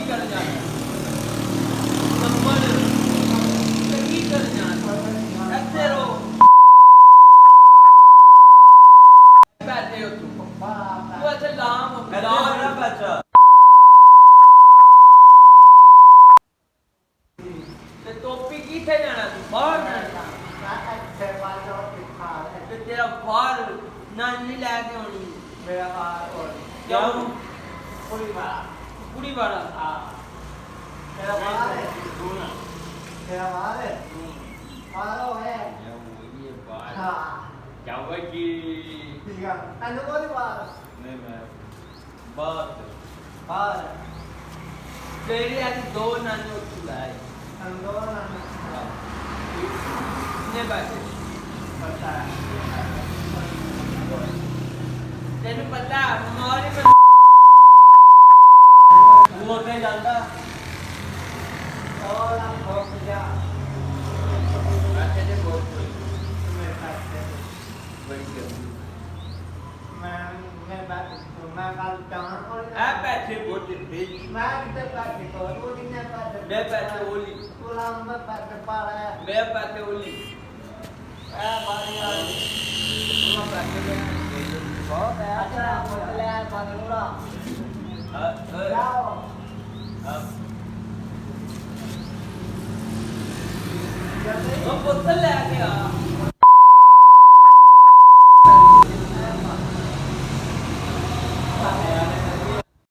कर जाना नंबर की कर जाना ऐसे रो बैठे हो तू ऐसे लाम ना बच्चा ते टोपी किथे जाना तू बाहर जाना ते तेरा बाहर नानी लेके आनी मेरा बाहर और क्यों पूरी बार कुड़ी वाला हाँ मेरा बाहर है मेरा बाहर है बाहर है हाँ जाओगी ठीक है अनुभव बाहर नहीं मैं बात बाहर तेरी आज दो नानी उत्तू लाए अनुभव कितने पैसे पता है तेनू पता हमारी वो नहीं जानता और हम बहुत जा पैसे दे बहुत मेरे पास है बड़ी गंदी मैं बात मैं कल जान और आ पैसे बहुत भेज मैं कितने पैसे को वो कितने पैसे मैं पैसे ओली पूरा मैं पैसे पा रहा है मैं पैसे ओली आ बारी आ पूरा पैसे दे बहुत है अच्छा बोतल है पानी पूरा जाओ वो बोतल लेके आ